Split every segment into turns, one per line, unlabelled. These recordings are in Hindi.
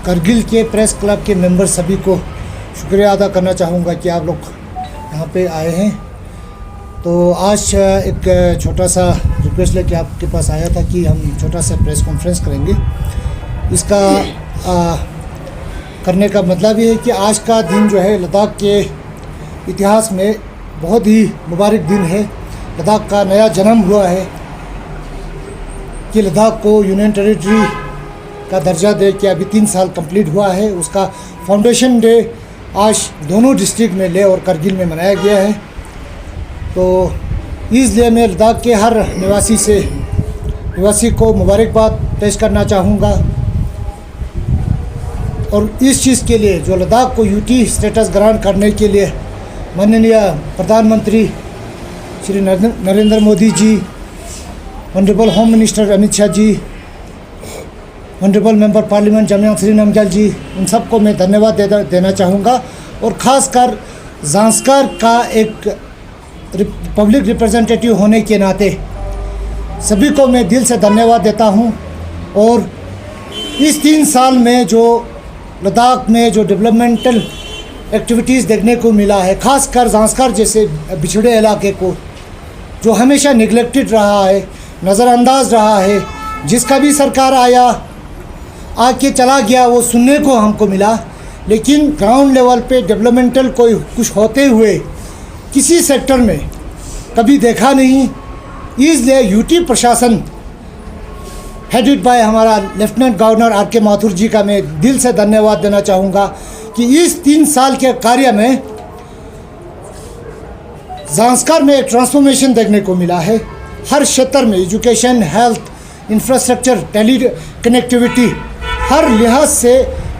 करगिल के प्रेस क्लब के मेंबर सभी को शुक्रिया अदा करना चाहूँगा कि आप लोग यहाँ पे आए हैं। तो आज एक छोटा सा रिक्वेस्ट लेके आपके पास आया था कि हम छोटा सा प्रेस कॉन्फ्रेंस करेंगे। इसका करने का मतलब ये है कि आज का दिन जो है लद्दाख के इतिहास में बहुत ही मुबारक दिन है। लद्दाख का नया जन्म हुआ है कि लद्दाख को यूनियन टेरिटरी का दर्जा दे के अभी 3 साल कंप्लीट हुआ है। उसका फाउंडेशन डे आज दोनों डिस्ट्रिक्ट में लेह और करगिल में मनाया गया है। तो इसलिए मैं लद्दाख के हर निवासी को मुबारकबाद पेश करना चाहूँगा। और इस चीज़ के लिए जो लद्दाख को यूटी स्टेटस ग्रांट करने के लिए माननीय प्रधानमंत्री Shri Narendra Modi ji, honourable home minister Amit Shah ji, honourable member parliament Jamyang Shri Namgyal ji, उन सबको मैं धन्यवाद देना चाहूँगा। और ख़ासकर ज़ांस्कर का एक पब्लिक रिप्रेजेंटेटिव होने के नाते सभी को मैं दिल से धन्यवाद देता हूँ। और इस 3 साल में जो लद्दाख में जो डेवलपमेंटल एक्टिविटीज़ देखने को मिला है, ख़ासकर ज़ांस्कर जैसे पिछड़े इलाके को जो हमेशा निगलेक्टेड रहा है, नज़रअंदाज रहा है, जिसका भी सरकार आके चला गया वो सुनने को हमको मिला, लेकिन ग्राउंड लेवल पे डेवलपमेंटल कोई कुछ होते हुए किसी सेक्टर में कभी देखा नहीं। इसलिए यूटी प्रशासन हेडेड बाय हमारा लेफ्टिनेंट गवर्नर आर.के. माथुर जी का मैं दिल से धन्यवाद देना चाहूँगा कि इस 3 साल के कार्य में ज़ांस्कर में एक ट्रांसफॉर्मेशन देखने को मिला है। हर क्षेत्र में education, health, infrastructure, tele connectivity, हर लिहाज से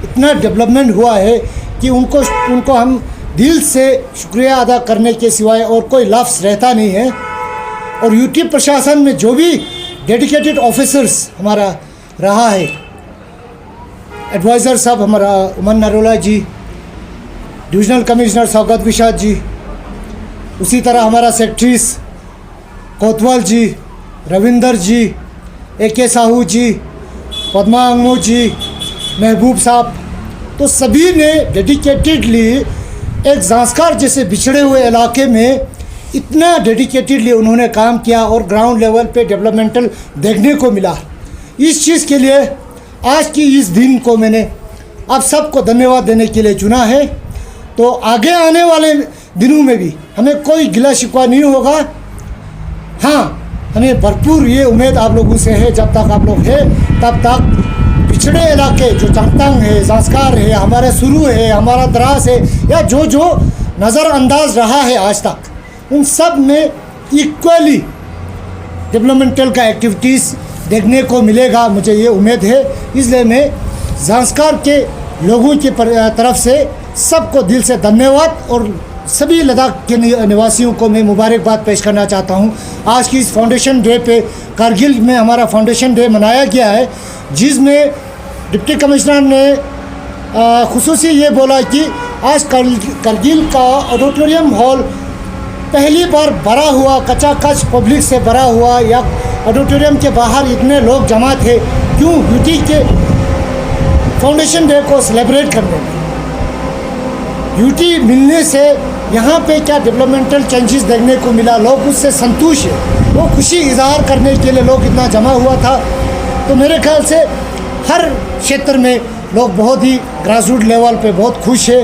इतना डेवलपमेंट हुआ है कि उनको हम दिल से शुक्रिया अदा करने के सिवाय और कोई लफ्ज़ रहता नहीं है। और यूटी प्रशासन में जो भी डेडिकेटेड ऑफिसर्स हमारा रहा है, एडवाइज़र साहब हमारा उमन नरोला जी, डिविजनल कमिश्नर सौगत विशाद जी, उसी तरह हमारा सेक्रेटरीज कोतवाल जी, रविंदर जी, ए.के. साहू जी, पद्मा अंगमू जी, महबूब साहब, तो सभी ने डेडिकेटेडली एक ज़ांस्कर जैसे बिछड़े हुए इलाके में इतना डेडिकेटेडली उन्होंने काम किया और ग्राउंड लेवल पे डेवलपमेंटल देखने को मिला। इस चीज़ के लिए आज की इस दिन को मैंने आप सबको धन्यवाद देने के लिए चुना है। तो आगे आने वाले दिनों में भी हमें कोई गिला शिकवा नहीं होगा। हाँ, हमें भरपूर ये उम्मीद आप लोगों से है, जब तक आप लोग हैं तब तक पिछड़े इलाके जो चांगतांग है, ज़ांस्कर है, हमारा सुरू है, हमारा द्रास है, या जो नज़रअंदाज रहा है आज तक, उन सब में इक्वली डेवलपमेंटल का एक्टिविटीज़ देखने को मिलेगा, मुझे ये उम्मीद है। इसलिए मैं ज़ांस्कर के लोगों की तरफ से सबको दिल से धन्यवाद और सभी लद्दाख के निवासियों को मैं मुबारकबाद पेश करना चाहता हूँ। आज की इस फाउंडेशन डे पे करगिल में हमारा फाउंडेशन डे मनाया गया है, जिसमें डिप्टी कमिश्नर ने खुसूसी ये बोला कि आज करगिल का ऑडिटोरियम हॉल पहली बार भरा हुआ, कचाकच पब्लिक से भरा हुआ, या ऑडिटोरियम के बाहर इतने लोग जमा थे। क्यों? यूटी के फाउंडेशन डे को सेलिब्रेट करने में यूटी मिलने से यहाँ पे क्या डेवलपमेंटल चेंजेस देखने को मिला, लोग उससे संतुष्ट है, वो खुशी इजहार करने के लिए लोग इतना जमा हुआ था। तो मेरे ख्याल से हर क्षेत्र में लोग बहुत ही ग्रासरूट लेवल पे बहुत खुश है।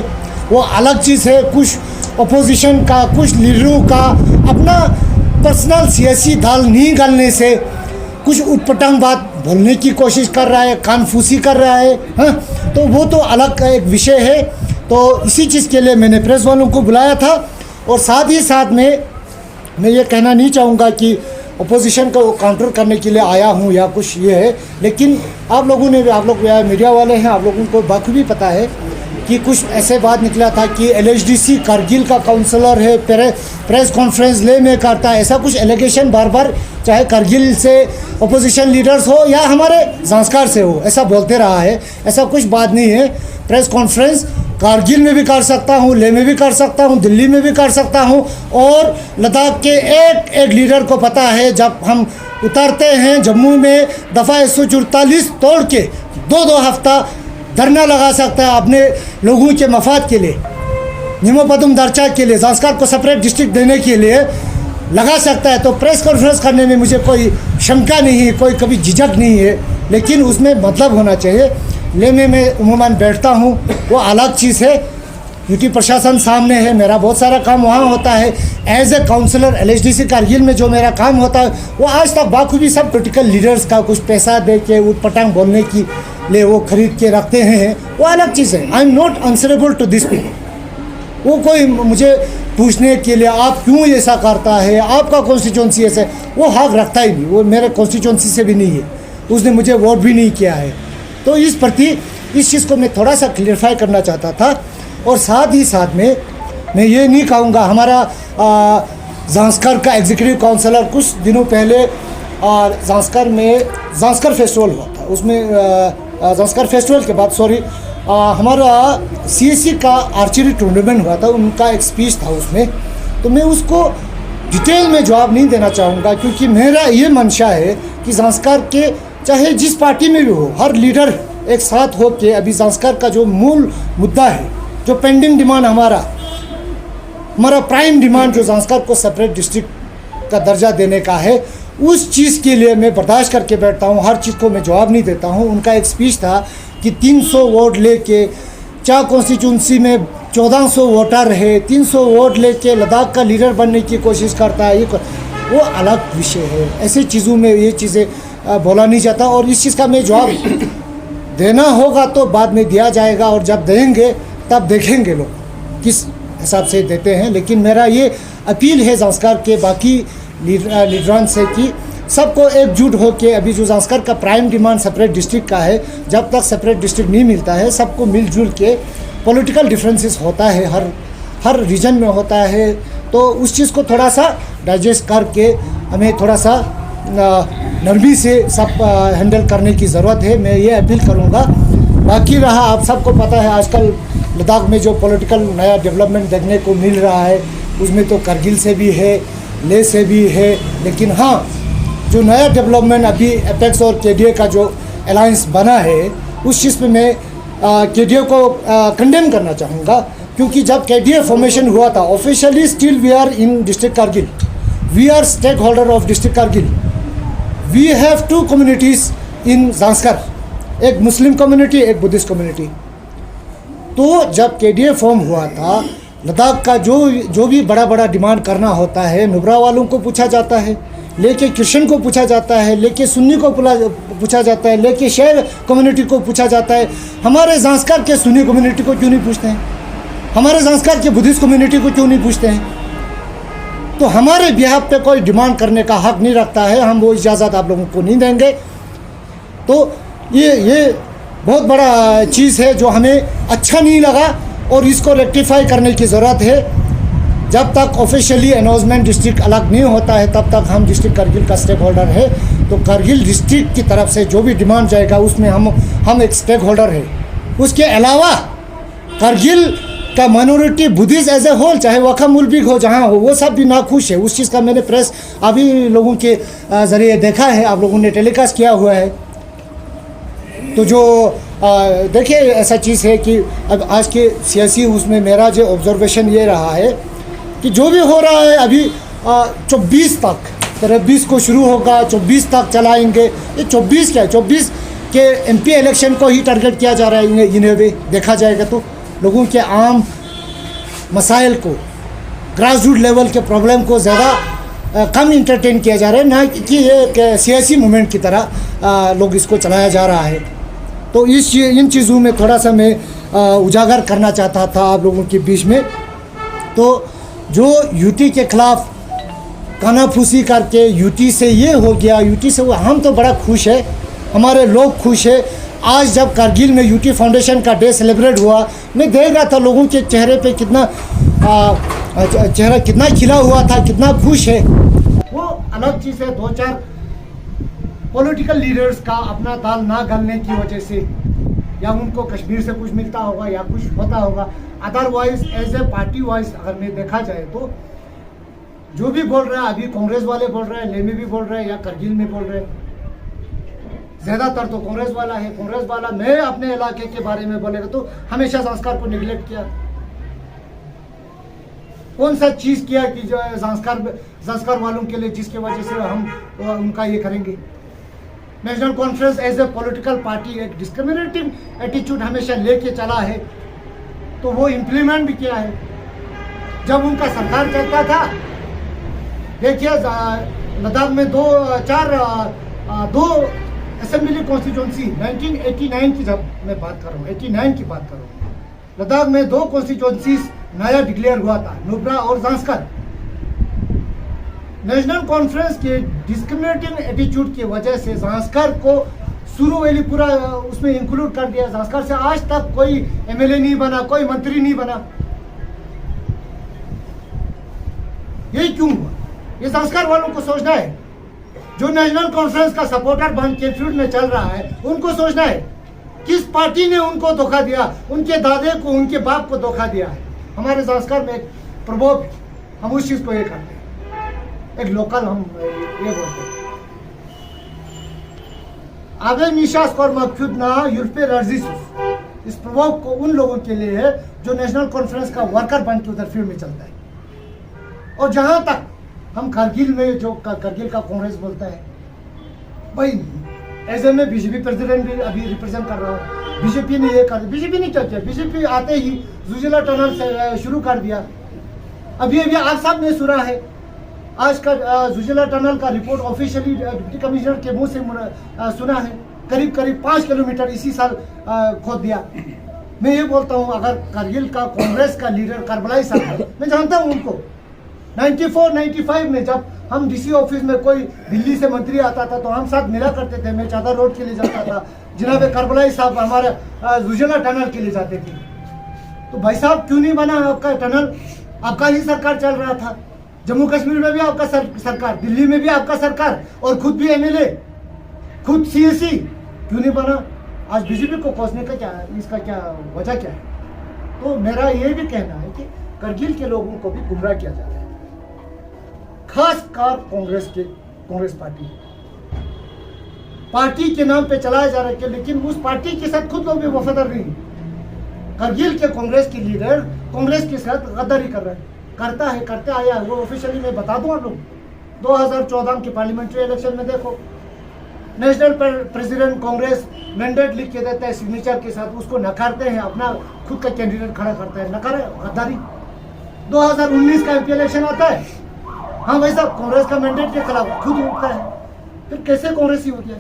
वो अलग चीज़ है, कुछ अपोजिशन का, कुछ लीडरों का अपना पर्सनल सियासी दाल नहीं गलने से कुछ उटपटांग बात बोलने की कोशिश कर रहा है, कानफूसी कर रहा है। हाँ, तो वो तो अलग का एक विषय है। तो इसी चीज़ के लिए मैंने प्रेस वालों को बुलाया था। और साथ ही साथ में मैं ये कहना नहीं चाहूँगा कि अपोजिशन को काउंटर करने के लिए आया हूँ या कुछ ये है, लेकिन आप लोग मीडिया वाले हैं, आप लोगों को बखूबी पता है कि कुछ ऐसे बात निकला था कि LHDC करगिल का काउंसलर है, प्रेस कॉन्फ्रेंस ले में करता है, ऐसा कुछ एलिगेशन बार बार चाहे करगिल से अपोजिशन लीडर्स हो या हमारे ज़ांस्कर से हो, ऐसा बोलते रहा है। ऐसा कुछ बात नहीं है। प्रेस कॉन्फ्रेंस कारगिल में भी कर सकता हूँ, लेह में भी कर सकता हूँ, दिल्ली में भी कर सकता हूँ। और लद्दाख के एक एक लीडर को पता है, जब हम उतरते हैं जम्मू में दफ़ा 144 तोड़ के 2-2 हफ्ता धरना लगा सकता है अपने लोगों के मफाद के लिए, निमोपदम दर्जा के लिए, ज़ांस्कर को सेपरेट डिस्ट्रिक्ट देने के लिए लगा सकता है। तो प्रेस कॉन्फ्रेंस करने में मुझे कोई शंका नहीं है, कोई कभी झिझक नहीं है, लेकिन उसमें मतलब होना चाहिए। लेने में उमूमन बैठता हूँ, वो अलग चीज़ है। यूटी प्रशासन सामने है, मेरा बहुत सारा काम वहाँ होता है। As a counsellor LHDC Kargil में जो मेरा काम होता है वो आज तक बाखूबी सब पोलिटिकल लीडर्स का कुछ पैसा दे के उटपटांग बोलने की लिए वो खरीद के रखते हैं, वो अलग चीज़ है। I am not answerable to this people. वो कोई मुझे पूछने के लिए आप क्यों ऐसा करता है, आपका कॉन्स्टिट्यूंसी ऐसे, वो हक रखता ही नहीं। वो मेरे कॉन्स्टिट्यूंसी से भी नहीं है, उसने मुझे वोट भी नहीं किया है। तो इस प्रति इस चीज़ को मैं थोड़ा सा क्लियरफाई करना चाहता था। और साथ ही साथ में मैं ये नहीं कहूँगा, हमारा ज़ांस्कर का एग्जीक्यूटिव काउंसलर कुछ दिनों पहले ज़ांस्कर में ज़ांस्कर फेस्टिवल हुआ था, उसमें ज़ांस्कर फेस्टिवल के बाद हमारा CSC का आर्चरी टूर्नामेंट हुआ था, उनका एक स्पीच था उसमें। तो मैं उसको डिटेल में जवाब नहीं देना चाहूँगा, क्योंकि मेरा ये मंशा है कि ज़ांस्कर के चाहे जिस पार्टी में भी हो, हर लीडर एक साथ हो के अभी ज़ांस्कर का जो मूल मुद्दा है, जो पेंडिंग डिमांड हमारा प्राइम डिमांड जो ज़ांस्कर को सेपरेट डिस्ट्रिक्ट का दर्जा देने का है, उस चीज़ के लिए मैं बर्दाश्त करके बैठता हूँ। हर चीज़ को मैं जवाब नहीं देता हूँ। उनका एक स्पीच था कि 300 वोट लेके चार कॉन्स्टिट्यूंसी में 1400 वोटर है, 300 वोट लेके लद्दाख का लीडर बनने की कोशिश करता है, वो अलग विषय है। ऐसी चीज़ों में ये चीज़ें बोला नहीं जाता। और इस चीज़ का मैं जवाब देना होगा तो बाद में दिया जाएगा, और जब देंगे तब देखेंगे लोग किस हिसाब से देते हैं। लेकिन मेरा ये अपील है ज़ांस्कर के बाकी लीडरान से कि सबको एकजुट होकर, अभी जो ज़ांस्कर का प्राइम डिमांड सेपरेट डिस्ट्रिक्ट का है, जब तक सेपरेट डिस्ट्रिक्ट नहीं मिलता है, सबको मिलजुल के पॉलिटिकल डिफरेंसेस होता है, हर रीजन में होता है, तो उस चीज़ को थोड़ा सा डाइजेस्ट करके हमें थोड़ा सा नरमी से सब हैंडल करने की ज़रूरत है। मैं ये अपील करूँगा। बाकी रहा, आप सबको पता है आजकल लद्दाख में जो पॉलिटिकल नया डेवलपमेंट देखने को मिल रहा है, उसमें तो करगिल से भी है, ले से भी है। लेकिन हाँ, जो नया डेवलपमेंट अभी एपेक्स और KDA का जो अलायंस बना है, उस चीज़ पे मैं KDA को कंडेम करना चाहूँगा। क्योंकि जब KDA फॉर्मेशन हुआ था, officially still we are in district Kargil, we are stakeholder of district Kargil, we have 2 communities in Zanskar, एक मुस्लिम कम्युनिटी, एक बुद्धिस्ट कम्युनिटी। तो जब KDA फॉर्म हुआ था, लद्दाख का जो भी बड़ा डिमांड करना होता है, नुब्रा वालों को पूछा जाता है, लेके क्रिश्चियन को पूछा जाता है, लेके सुन्नी को पूछा जाता है, लेके शेर कम्युनिटी को पूछा जाता है। हमारे ज़ांस्कर के सुन्नी कम्युनिटी को क्यों नहीं पूछते हैं? हमारे ज़ांस्कर के बुद्धिस्ट कम्युनिटी को क्यों नहीं पूछते हैं? तो हमारे बिहाफ पे कोई डिमांड करने का हक नहीं रखता है, हम वो इजाज़त आप लोगों को नहीं देंगे। तो ये बहुत बड़ा चीज़ है जो हमें अच्छा नहीं लगा, और इसको रेक्टिफाई करने की ज़रूरत है। जब तक ऑफिशियली अनाउंसमेंट डिस्ट्रिक्ट अलग नहीं होता है, तब तक हम डिस्ट्रिक्ट कारगिल का स्टेक होल्डर है। तो कारगिल डिस्ट्रिक्ट की तरफ से जो भी डिमांड जाएगा, उसमें हम एक स्टेक होल्डर है। उसके अलावा कारगिल का minority Buddhist as a whole, चाहे वखा मुल्क हो जहाँ हो, वो सब भी नाखुश है। उस चीज़ का मैंने प्रेस अभी लोगों के ज़रिए देखा है, आप लोगों ने टेलीकास्ट किया हुआ है। तो जो देखिए, ऐसा चीज़ है कि अब आज के सियासी उसमें मेरा जो ऑब्जर्वेशन ये रहा है कि जो भी हो रहा है अभी 24 तक, 23 को शुरू होगा, 24 तक चलाएंगे। ये 24 क्या है, 24 के MP इलेक्शन को ही टारगेट किया जा रहा है। इन्हें भी देखा जाएगा तो लोगों के आम मसाइल को, ग्रास रूट लेवल के प्रॉब्लम को ज़्यादा कम इंटरटेन किया जा रहा है, ना कि ये सियासी मूवमेंट की तरह लोग इसको चलाया जा रहा है। तो इन चीज़ों में थोड़ा सा मैं उजागर करना चाहता था आप लोगों के बीच में। तो जो यूटी के खिलाफ कानाफूसी करके यूटी से ये हो गया, यूटी से वो, हम तो बड़ा खुश है, हमारे लोग खुश है। आज जब कारगिल में यूटी फाउंडेशन का डे सेलिब्रेट हुआ, मैं देख रहा था लोगों के चेहरे पे चेहरा कितना खिला हुआ था, कितना खुश है। वो अलग चीज़ है, 2-4 पॉलिटिकल लीडर्स का अपना दाल ना गलने की वजह से, या उनको कश्मीर से कुछ मिलता होगा या कुछ होता होगा। Otherwise as a party wise अगर मैं देखा जाए तो जो भी बोल रहा है, अभी कांग्रेस वाले बोल रहे हैं, ले में भी बोल रहे हैं, या करगिल में बोल रहे हैं, ज़्यादातर तो कांग्रेस वाला है। कांग्रेस वाला मैं अपने इलाके के बारे में बोलेगा तो हमेशा संस्कार को निगलेक्ट किया। कौन सा चीज़ किया कि जो संस्कार वालों के लिए जिसकी वजह से हम उनका ये करेंगे। National Conference as a political party एक डिस्क्रिमिनेटिव एटीट्यूड हमेशा लेके चला है, तो वो इम्प्लीमेंट भी किया है। जब उनका सरकार चलता था, देखिए लद्दाख में दो असेंबली कॉन्स्टिट्यूंसी 1989 की, जब मैं बात कर रहा हूँ 89 की बात कर रहा हूँ, लद्दाख में 2 कॉन्स्टिट्यूंसीज नया डिक्लेयर हुआ था, नुब्रा और जांस्कर। नेशनल कॉन्फ्रेंस के डिस्क्रिमिनेटिंग एटीट्यूड की वजह से जांस्कर को शुरू वाली पूरा उसमें इंक्लूड कर दिया। जांस्कर से आज तक कोई एमएलए नहीं बना, कोई मंत्री नहीं बना। ये क्यों हुआ? ये जांस्कर वालों को सोचना है। जो नेशनल कॉन्फ्रेंस का सपोर्टर बन के फील्ड में चल रहा है, उनको सोचना है किस पार्टी ने उनको धोखा दिया, उनके दादे को, उनके बाप को धोखा दिया है। हमारे जांस्कर में एक प्रभाव है, हम उस चीज को ये करते हैं, एक लोकल हम ये बोलते हैं। आगे निशास और मकफुदना यूरोपीय रजिस्ट्स, इस प्रभाव को उन लोगों के लिए है जो नेशनल कॉन्फ्रेंस का वर्कर बन के उधर फील्ड में चलता है। और जहां तक हम करगिल में जो करगिल का कांग्रेस बोलता है, भाई ऐसे में बीजेपी प्रेसिडेंट भी अभी रिप्रेजेंट कर रहा हूँ। बीजेपी ने ये कर, बीजेपी ने क्या किया? बीजेपी आते ही जुजिला टनल से शुरू कर दिया। अभी आप सब ने सुना है, आज का जुजिला टनल का रिपोर्ट ऑफिशियली डिप्टी कमिश्नर के मुंह से सुना है। करीब 5 किलोमीटर इसी साल खोद दिया। मैं ये बोलता हूँ, अगर करगिल का कांग्रेस का लीडर करबलाई साहब, मैं जानता हूँ उनको, 94-95 में जब हम डीसी ऑफिस में कोई दिल्ली से मंत्री आता था तो हम साथ मिला करते थे। मैं चादर रोड के लिए जाता था, जनाब करबलाई साहब हमारे जुजिला टनल के लिए जाते थे। तो भाई साहब क्यों नहीं बना आपका टनल? आपका ही सरकार चल रहा था, जम्मू कश्मीर में भी आपका सरकार, दिल्ली में भी आपका सरकार, और खुद भी एमएलए, खुद सीएसी, क्यों नहीं बना? आज बीजेपी को कोसने का क्या, इसका क्या वजह क्या है? तो मेरा ये भी कहना है कि करगिल के लोगों को भी गुमराह किया जा रहा है, खासकर कांग्रेस पार्टी के नाम पे चलाया जा रहा है, लेकिन उस पार्टी के साथ खुद लोग भी वफादार नहीं। करगिल के कांग्रेस के लीडर कांग्रेस के साथ गद्दारी कर रहा है, करते आया। वो ऑफिशियली मैं बता दूं आप लोग, 2014 के पार्लियामेंट्री इलेक्शन में देखो, नेशनल प्रेसिडेंट कांग्रेस मैंडेट लिख के देता है सिग्नेचर के साथ, उसको नकारते हैं, अपना खुद का कैंडिडेट खड़ा करता है, नकारे गद्दारी। 2019 का एमपी इलेक्शन आता है, हाँ भाई साहब कांग्रेस का मैंडेट के खिलाफ खुद उठता है, फिर कैसे कांग्रेस ही हो गया?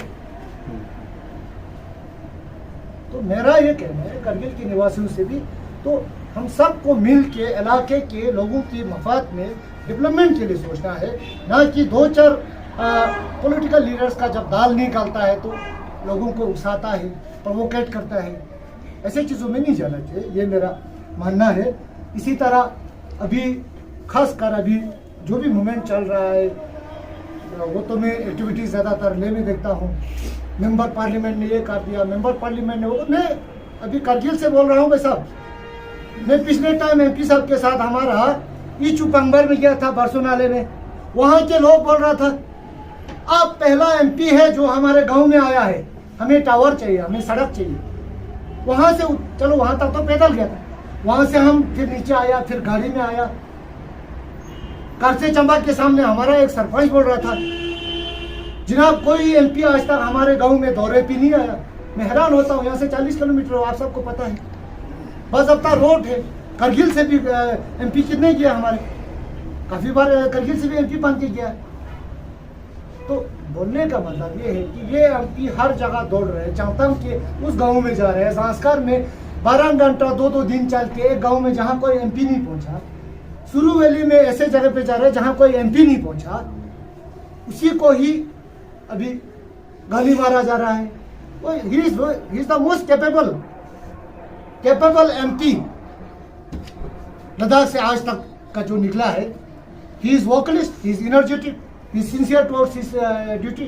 तो मेरा ये कहना है करगिल के निवासियों से भी, तो हम सबको मिल के इलाके के लोगों की मफाद में डेवलपमेंट के लिए सोचना है, ना कि 2-4 पॉलिटिकल लीडर्स का जब दाल निकालता है तो लोगों को उकसाता है, प्रोवोकेट करता है। ऐसे चीज़ों में नहीं जाना चाहिए, ये मेरा मानना है। इसी तरह अभी खासकर अभी जो भी मूवमेंट चल रहा है, वो तो मैं एक्टिविटीज़ ज़्यादातर ले में देखता हूँ। मेंबर पार्लियामेंट ने ये कर दिया, मेंबर पार्लियामेंट ने वो, मैं अभी करगिल से बोल रहा हूँ भाई साहब। मैं पिछले टाइम एमपी साहब के साथ हमारा चुपंबर में गया था, बरसों नाले में। वहाँ के लोग बोल रहा था, आप पहला एमपी है जो हमारे गांव में आया है, हमें टावर चाहिए, हमें सड़क चाहिए। वहाँ से चलो, वहाँ तक तो पैदल गया था, वहाँ से हम फिर नीचे आया, फिर गाड़ी में आया। करसे चंबा के सामने हमारा एक सरपंच बोल रहा था, जनाब कोई एमपी आज तक हमारे गांव में दौरे पे नहीं आया। मैं हैरान होता हूँ, यहाँ से 40 किलोमीटर आप सबको पता है, बस अपना रोड है। करगिल से भी एमपी कितने गया हमारे, काफी बार करगिल से भी एमपी बन के गया। तो बोलने का मतलब ये है कि ये एमपी हर जगह दौड़ रहे हैं, चाहतम के उस गांव में जा रहे हैं, जांस्कर में 12 घंटा 2-2 दिन चल के एक गाँव में जहाँ कोई एमपी नहीं पहुँचा, सुरू वैली में ऐसे जगह पे जा रहे हैं जहाँ कोई एमपी नहीं पहुँचा, उसी को ही अभी गाली मारा जा रहा है। He is the most capable MP Ladakh से आज तक का जो निकला है। He is vocalist, he is energetic, he is sincere towards his duty.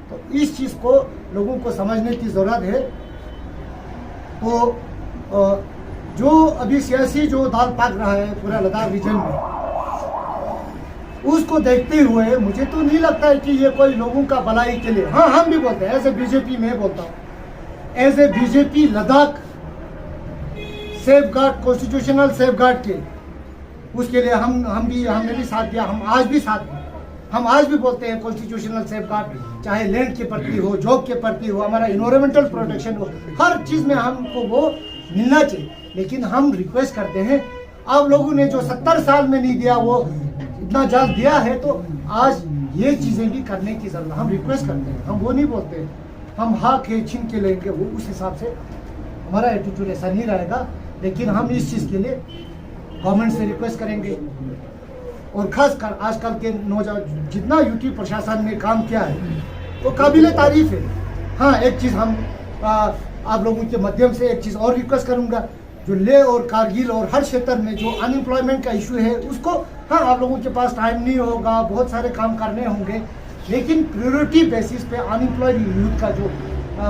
तो इस चीज़ को लोगों को समझने की ज़रूरत है। तो जो अभी सियासी जो दाल पाक रहा है पूरा लद्दाख रीजन में, उसको देखते हुए मुझे तो नहीं लगता है कि ये कोई लोगों का भलाई के लिए, हाँ हम भी बोलते हैं एज ए बीजेपी, मैं बोलता हूँ as a BJP Ladakh safeguard, constitutional safeguard के उसके लिए हमने भी साथ दिया, हम आज भी साथ हैं। हम आज भी बोलते हैं कॉन्स्टिट्यूशनल सेफ गार्ड, चाहे लैंड के प्रति हो, जॉब के प्रति हो, हमारा इन्वायरमेंटल प्रोटेक्शन हो, हर चीज़ में हमको वो मिलना चाहिए। लेकिन हम रिक्वेस्ट करते हैं, आप लोगों ने जो 70 साल में नहीं दिया वो इतना जल्द दिया है, तो आज ये चीज़ें भी करने की जरूरत, हम रिक्वेस्ट करते हैं, हम वो नहीं बोलते हम हाँ के छीन के लेंगे, वो उस हिसाब से हमारा एटीट्यूड ऐसा नहीं रहेगा। लेकिन हम इस चीज़ के लिए गवर्नमेंट से रिक्वेस्ट करेंगे, और खासकर आजकल के नौजवान जितना यूटी प्रशासन ने काम किया है वो काबिल तारीफ है। हाँ, एक चीज़ हम आप लोगों के माध्यम से एक चीज़ और रिक्वेस्ट करूँगा, जो लेह और कारगिल और हर क्षेत्र में जो अनएम्प्लॉयमेंट का इशू है उसको, हाँ आप लोगों के पास टाइम नहीं होगा, बहुत सारे काम करने होंगे, लेकिन प्रायोरिटी बेसिस पे अनएम्प्लॉयड यूथ का जो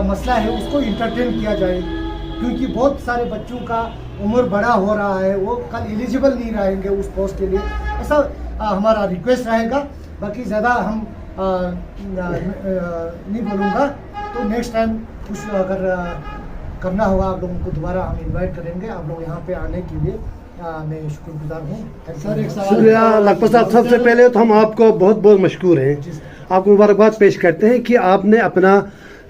मसला है उसको इंटरटेन किया जाए, क्योंकि बहुत सारे बच्चों का उम्र बड़ा हो रहा है, वो कल एलिजिबल नहीं रहेंगे उस पोस्ट के लिए। ऐसा हमारा रिक्वेस्ट रहेगा। बाकी ज़्यादा हम नहीं बोलूँगा, तो नेक्स्ट टाइम कुछ अगर करना होगा आप लोगों को दोबारा हम इनवाइट करेंगे। आप लोग यहाँ पे आने के लिए मैं शुक्रगुजार हूँ। सर एक सवाल
लखपत साहब, सबसे पहले तो हम आपको बहुत बहुत मशकूर हैं, आपको मुबारकबाद पेश करते हैं कि आपने अपना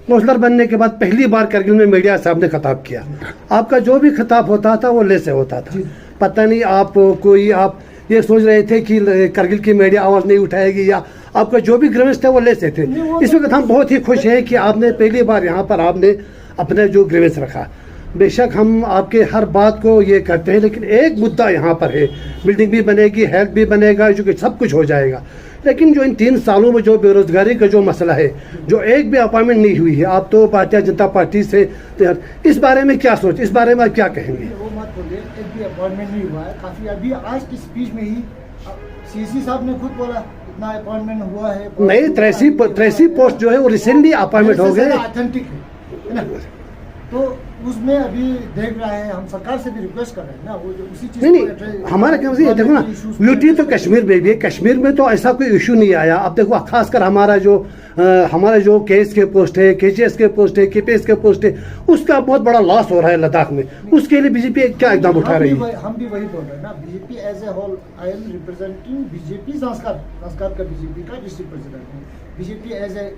काउंसलर बनने के बाद पहली बार करगिल में मीडिया सामने खिताब किया। आपका जो भी खिताब होता था वो ले से होता था, पता नहीं आप ये सोच रहे थे कि करगिल की मीडिया आवाज़ नहीं उठाएगी, या आपका जो भी ग्रीवेंस था वो ले से थे। इस वक्त हम बहुत ही खुश हैं कि आपने पहली बार यहाँ पर आपने अपना जो ग्रीवेंस रखा। बेशक हम आपके हर बात को ये करते हैं, लेकिन एक मुद्दा यहाँ पर है, बिल्डिंग भी बनेगी, हेल्थ भी बनेगा, एजुकेशन सब कुछ हो जाएगा, लेकिन जो इन 3 सालों में जो बेरोजगारी का जो मसला है, जो एक भी अपॉइंटमेंट नहीं हुई है, आप तो भारतीय जनता पार्टी से, इस बारे में क्या सोच, इस बारे में क्या कहेंगे?
वो मत बोलिए, एक भी अपॉइंटमेंट नहीं हुआ है। काफ़ी अभी आज की स्पीच में ही सीसी साहब ने खुद बोला इतना अपॉइंटमेंट हुआ है।
नहीं, 83 पोस्ट जो है वो रिसेंटली अपॉइंटमेंट हो गए,
ऑथेंटिक है ना, तो उसमें अभी देख रहे हैं, हम सरकार से भी रिक्वेस्ट कर रहे हैं ना, वो जो उसी चीज़
नहीं हमारा क्या ये देखो ना, यूटी तो कश्मीर में भी है, कश्मीर में तो ऐसा कोई इशू नहीं आया। अब देखो खासकर हमारा जो केएस के पोस्ट है, केजीएस के पोस्ट है, केपीएस के पोस्ट है, उसका बहुत बड़ा लॉस हो रहा है लद्दाख में, उसके लिए बीजेपी क्या एकदम उठा रही है?
हम भी वही बोल रहे हैं ना, BJP as a whole, I am representing BJP Zanskar का बीजेपी का डिस्ट्रिक्ट प्रेसिडेंट हूँ। BJP as a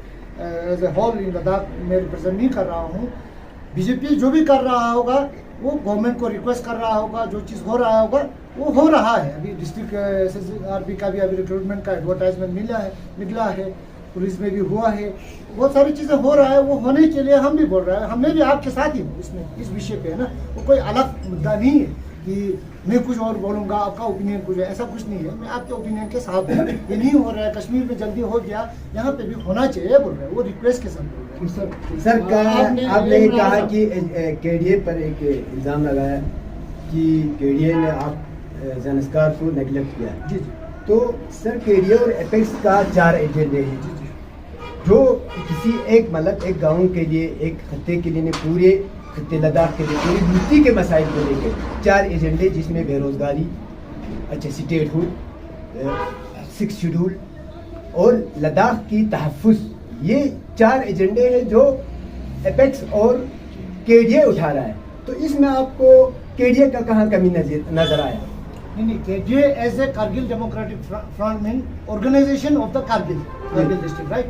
whole in Ladakh में रिप्रेजेंट नहीं कर रहा हूँ। बीजेपी जो भी कर रहा होगा वो गवर्नमेंट को रिक्वेस्ट कर रहा होगा, जो चीज़ हो रहा होगा वो हो रहा है। अभी डिस्ट्रिक्ट SSRB का भी अभी रिक्रूटमेंट का एडवर्टाइजमेंट निकला है, पुलिस में भी हुआ है, बहुत सारी चीज़ें हो रहा है। वो होने के लिए हम भी बोल रहे हैं, हमने भी आपके साथ ही हूँ इसमें, इस विषय पे है ना, वो कोई अलग मुद्दा नहीं है कि मैं कुछ और बोलूँगा आपका ओपिनियन कुछ है, ऐसा कुछ नहीं है। मैं आपके ओपिनियन के साथ हूँ, ये नहीं हो रहा है, कश्मीर में जल्दी हो गया, यहाँ पे भी होना चाहिए बोल रहे हैं, वो रिक्वेस्ट के साथ बोल रहे हैं।
सर आपने ये कहा कि केडीए पर एक इल्ज़ाम लगाया कि केडीए ने आप ज़ांस्कार को नेगलेक्ट किया।
जी।
तो सर केडीए और एपेक्स का 4 एजेंडे हैं जो किसी एक एक गाँव के लिए, एक खत्ते के लिए नहीं, पूरे खत्ते लद्दाख के लिए, पूरी यूटी के मसाइल को लेकर 4 एजेंडे, जिसमें बेरोजगारी, अच्छा स्टेटहुड, 6 शेड्यूल और लद्दाख की तहफ़्फ़ुज़, ये 4 एजेंडे हैं जो एपेक्स और केडीए उठा रहा है। तो इसमें आपको केडीए का कहाँ कमी नजर आया?
नहीं, KDA as a Kargil Democratic Front mean organisation of the Kargil district, right,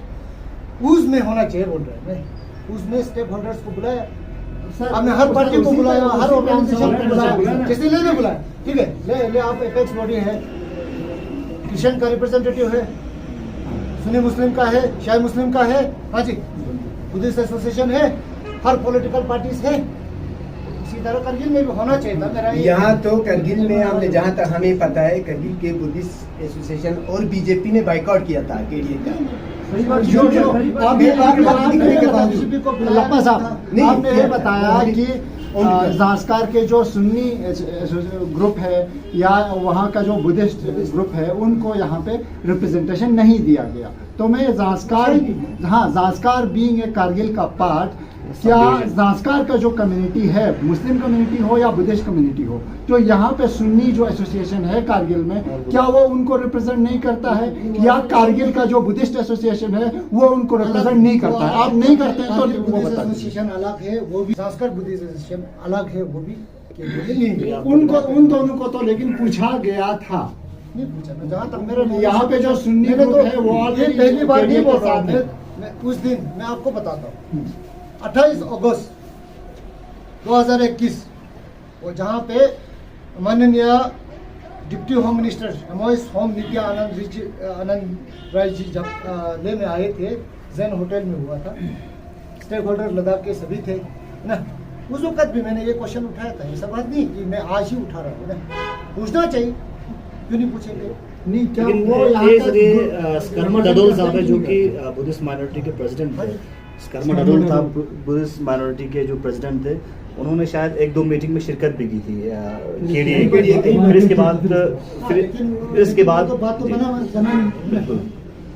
उसमें होना चाहिए बोल रहे हैं। उसमें स्टेक होल्डर्स को बुलाया, हमने हर पार्टी को बुलाया, हर ऑर्गेनाइजेशन को बुलाया, जैसे ले बुलाया, ठीक है, ले आप एपेक्स बॉडी है, क्रिश्चियन का रिप्रेजेंटेटिव है, सुन्नी मुस्लिम का है, शाही मुस्लिम का है, हाँ जी, बुद्धिस्ट एसोसिएशन है, हर पॉलिटिकल पार्टीज है। इसी तरह करगिल में भी होना चाहिए था मेरा।
यहाँ तो करगिल में हमने, जहाँ तक हमें पता है, करगिल के बुद्धिस्ट एसोसिएशन और बीजेपी ने बाइकआउट किया था केडीए का।
आपने ये बताया कि ज़ांस्कार के जो सुन्नी ग्रुप है या वहाँ का जो बुद्धिस्ट ग्रुप है, उनको यहाँ पे रिप्रेजेंटेशन नहीं दिया गया। तो मैं ज़ांस्कार, हाँ, ज़ांस्कार बीइंग ए कारगिल का पार्ट, क्या ज़ांस्कार का जो कम्युनिटी है, मुस्लिम कम्युनिटी हो या बुद्धिस्ट कम्युनिटी हो, जो यहाँ पे सुन्नी जो एसोसिएशन है कारगिल में, क्या वो उनको रिप्रेजेंट नहीं करता है, या कारगिल का जो बुद्धिस्ट एसोसिएशन है वो उनको रिप्रेजेंट नहीं करता है? आप नहीं करते हैं तो वो बताइए।
एसोसिएशन अलग है, वो भी संस्कार बुद्धिस्ट एसोसिएशन अलग है, वो भी
उनको उन दोनों को तो लेकिन पूछा गया था।
नहीं पूछा मैं, जहाँ तक मेरा
यहाँ पे जो सुन्नी
मैंने
ग्रुप है वो
ये
already
पहली बार नहीं बोल रहा
साथ है।
मैं उस दिन मैं आपको बताता हूँ 28 अगस्त 2021 वो जहाँ पे माननीय deputy home minister MOS home Nityanand Rai ji जब लेने आए थे, जैन होटल में हुआ था, स्टेक होल्डर लद्दाख के सभी थे ना। उस वक्त भी मैंने ये क्वेश्चन उठाया था, ऐसा बात नहीं कि मैं आज ही उठा रहा हूँ ना, पूछना चाहिए, क्यों नहीं पूछेंगे?
नहीं, क्या
लेकिन
वो यहाँ
ये
का
जरिए स्कर्मा डडोल साहब है जो कि बुद्धिस्ट माइनॉरिटी के प्रेसिडेंट थे। स्कर्मा डडोल साहब बुद्धिस्ट माइनॉरिटी के जो प्रेसिडेंट थे, उन्होंने शायद 1-2 मीटिंग में शिरकत भी की थी केडीए की। फिर इसके बाद फिर इसके बाद
तो बात तो बना
बिल्कुल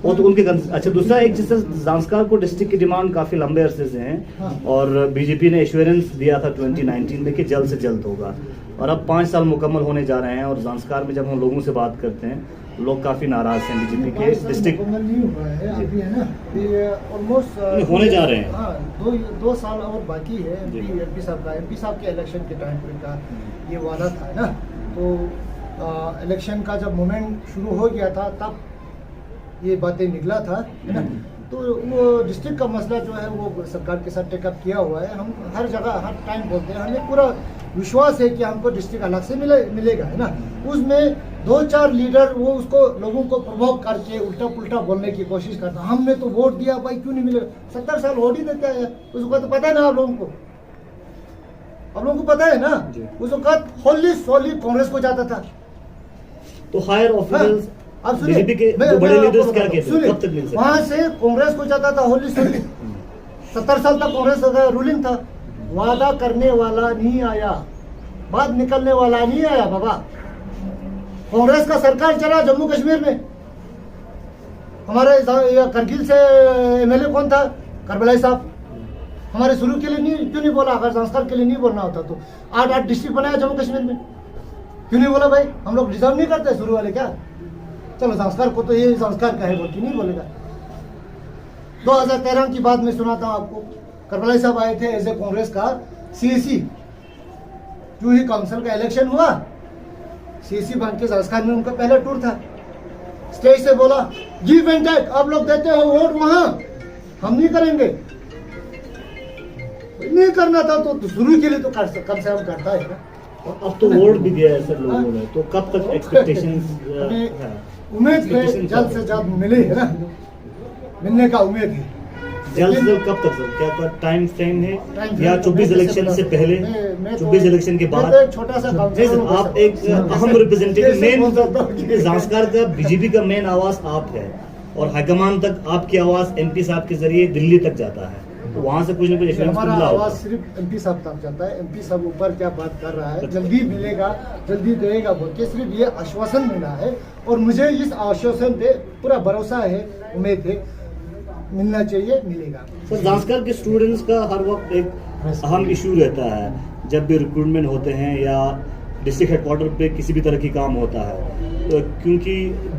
वो तो उनके अच्छा, दूसरा एक जिससे ज़ांस्कार को डिस्ट्रिक्ट की डिमांड काफ़ी लंबे अरसे से हैं और बीजेपी ने एश्योरेंस दिया था 2019 में कि जल्द से जल्द होगा, और अब 5 साल मुकम्मल होने जा रहे हैं। और ज़ांस्कार में जब हम लोगों से बात करते हैं, लोग काफ़ी नाराज़ हैं बीजेपी के डिस्ट्रिक्ट
नहीं हुआ है अभी, है ना, ये ऑलमोस्ट
होने जा रहे हैं।
हाँ, 2 साल और बाकी है। एमपी साहब के इलेक्शन के टाइम पर का ये वादा था ना, तो इलेक्शन का जब मोमेंट शुरू हो गया था तब ये बातें निकला था, है ना। तो वो डिस्ट्रिक्ट का मसला जो है वो सरकार के साथ टेकअप किया हुआ है। हम हर जगह हर टाइम बोलते हैं, हमें पूरा विश्वास है कि हमको डिस्ट्रिक्ट अलग से मिलेगा, है ना। उसमें 2-4 लीडर वो उसको लोगों को प्रभोग करके उल्टा पुल्टा बोलने की कोशिश करता, हमने तो वोट दिया भाई, क्यों नहीं मिलेगा? 70 साल वोट ही देता है, उसको तो पता है ना आप लोगों को, आप लोगों को पता है ना। उस वक्त होली सोली कांग्रेस को जाता था।
तो हायर ऑफिसर्स
अब
बीजेपी के जो बड़े लीडर्स क्या कहते हैं, कब तक मिल सकते हैं?
वहां से कांग्रेस को जाता था होली सोली। 70 साल तक कांग्रेस का रूलिंग था। वादा करने वाला नहीं आया, बात निकलने वाला नहीं आया बाबा। कांग्रेस का सरकार चला जम्मू कश्मीर में, हमारे करगिल से एमएलए कौन था? करबलाई साहब। हमारे शुरू के लिए नहीं क्यों नहीं बोला? अगर संस्कार के लिए नहीं बोलना होता तो 8 डिस्ट्रिक्ट बनाया जम्मू कश्मीर में, क्यों नहीं बोला भाई? हम लोग डिजर्व नहीं करते शुरू वाले क्या? चलो संस्कार को तो ये संस्कार का है बोल के नहीं बोलेगा। 2013 की बात में सुनाता हूँ आपको। करबलाई साहब आए थे एज ए कांग्रेस का सीएसी, जो ही काउंसिल का इलेक्शन हुआ, सीएसी बन के संस्कार में उनका पहला टूर था। स्टेज से बोला गिव एंड टेक, आप लोग देते हो वोट वहां, हम नहीं करेंगे। नहीं करना था तो शुरू के लिए तो कम से कम करता है ना।
अब तो वोट भी दिया है सर लोगों ने, तो कब तक एक्सपेक्टेशंस है?
उम्मीद है जल्द से जल्द मिले, है ना, मिलने का उम्मीद है।
जल्द से जल्द कब तक सर? क्या टाइम फ्रेम है या 24 इलेक्शन से पहले, 24 इलेक्शन के बाद?
छोटा सा
नहीं सर, आप एक अहम रिप्रेजेंटेटिव, मेन ज़ांस्कार का बीजेपी का मेन आवाज आप है, और हाईकमान तक आपकी आवाज एमपी साहब के जरिए दिल्ली तक जाता है, तो वहाँ से कुछ न कुछ
हमारा आवाज सिर्फ एमपी साहब तक जाता है। एमपी साहब ऊपर क्या बात कर रहा है, जल्दी मिलेगा, जल्दी देगा बोल के सिर्फ ये आश्वासन मिला है, और मुझे इस आश्वासन पे पूरा भरोसा है, उम्मीद है मिलना चाहिए, मिलेगा।
सर ज़ांस्कार के स्टूडेंट्स का हर वक्त एक अहम इशू रहता है जब भी रिक्रूटमेंट होते हैं या डिस्ट्रिक्ट हेडक्वार्टर पे किसी भी तरह की काम होता है, तो क्योंकि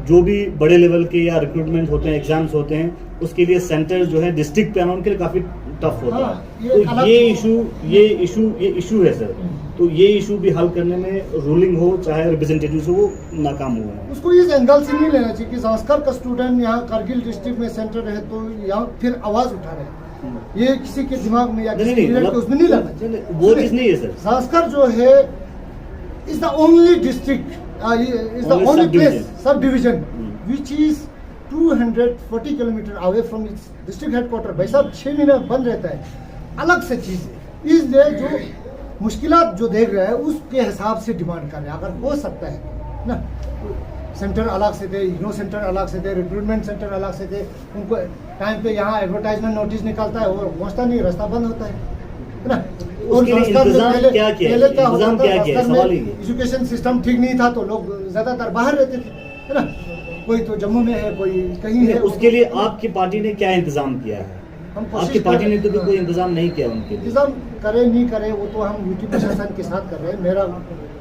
जो भी बड़े लेवल के या रिक्रूटमेंट होते हैं, एग्जाम्स होते हैं, उसके लिए सेंटर जो है डिस्ट्रिक्ट पे आना उनके लिए काफ़ी टफ होता है। तो ये इशू है सर, तो ये इशू भी हल करने में रूलिंग हो चाहे रिप्रेजेंटेटिव हो, वो नाकाम हुआ है।
उसको इस एंगल से नहीं लेना चाहिए कि संस्कार का स्टूडेंट यहाँ कारगिल डिस्ट्रिक्ट में सेंटर है तो यहाँ फिर आवाज उठा रहे हैं, ये किसी के दिमाग में या किसी के उसमें नहीं लाना चाहिए।
वो चीज नहीं है सर।
संस्कार जो है is the only district, is the only place, sub division which is 240 kilometre away from its district headquarter. भाई साहब 6 महीने बंद रहता है, अलग से चीज है। इसलिए जो मुश्किलात जो देख रहे हैं उसके हिसाब से डिमांड कर रहे हैं। अगर हो सकता है ना, सेंटर अलग से थे, इग्नो सेंटर अलग से थे, रिक्रूटमेंट सेंटर अलग से थे, उनको टाइम पे यहाँ एडवर्टाइजमेंट नोटिस निकलता है और पहुँचता नहीं, रास्ता बंद होता है ना।
उसके लिए इंतजाम क्या किया? इंतजाम क्या किया? सवाल ही है।
एजुकेशन सिस्टम ठीक नहीं था तो लोग ज्यादातर बाहर रहते थे, है ना। कोई तो जम्मू में है, कोई कहीं है।
उसके लिए आपकी पार्टी ने क्या इंतजाम किया है?
हम कोशिश
आपकी पार्टी
कर-
ने तो भी कोई इंतजाम नहीं किया उनके लिए।
इंतजाम करे नहीं करे वो तो हम यूटी प्रशासन के साथ कर रहे हैं।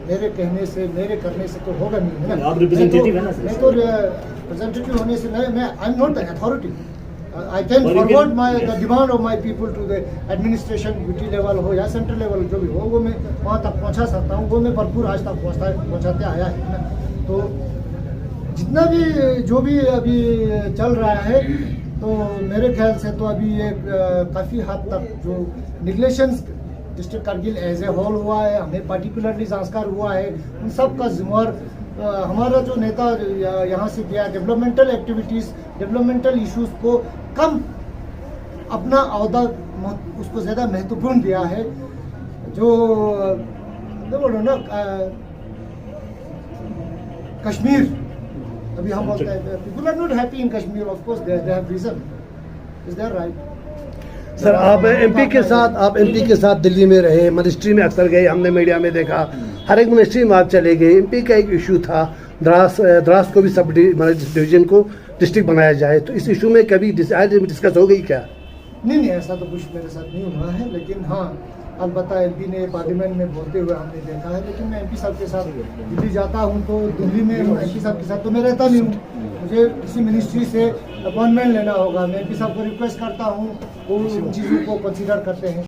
मेरे कहने से मेरे करने से तो होगा नहीं, है ना।
आप representative है ना सर?
मैं तो रिप्रेजेंटेटिव होने से मैं I am not the authority. I can
But you can-
forward my the
yes.
Demand of my people to the administration, UT level हो या सेंट्रल लेवल जो भी हो, वो मैं वहाँ तक पहुँचा सकता हूँ। वो मैं भरपूर आज तक पहुँचाते आया है ना। तो जितना भी जो भी अभी चल रहा है, तो मेरे ख्याल से तो अभी एक काफ़ी हद तक जो negligence district Kargil as a whole हुआ है, हमें पार्टिकुलरली संस्कार हुआ है, उन सब का जिम्मेवार हमारा जो नेता यहाँ से गया, डेवलपमेंटल एक्टिविटीज़, डेवलपमेंटल इश्यूज को कम अपना अहदा उसको ज़्यादा महत्वपूर्ण दिया है। जो बोलो ना कश्मीर, अभी हम बोलते हैं people are not happy in Kashmir, of course they have reason, is there right.
Sir आप एमपी के साथ दिल्ली में रहे, मिनिस्ट्री में अक्सर गए, हमने मीडिया में देखा, हर एक मिनिस्ट्री में आप चले गए। एमपी का एक इशू था द्रास को भी सब डिवीजन को डिस्ट्रिक्ट बनाया जाए, तो इस इशू में कभी डिस्कस हो गई क्या?
नहीं, ऐसा तो कुछ मेरे साथ नहीं हुआ है, लेकिन हाँ अलबत्ता एमपी ने पार्लियामेंट में बोलते हुए हमने देखा है। लेकिन मैं एमपी साहब के साथ दिल्ली जाता हूँ तो दिल्ली में एमपी साहब के साथ तो मैं रहता नहीं हूँ, मुझे किसी मिनिस्ट्री से अपॉइंटमेंट लेना होगा, मैं एमपी साहब को रिक्वेस्ट करता हूँ, वो उन चीज़ों को कंसीडर करते हैं।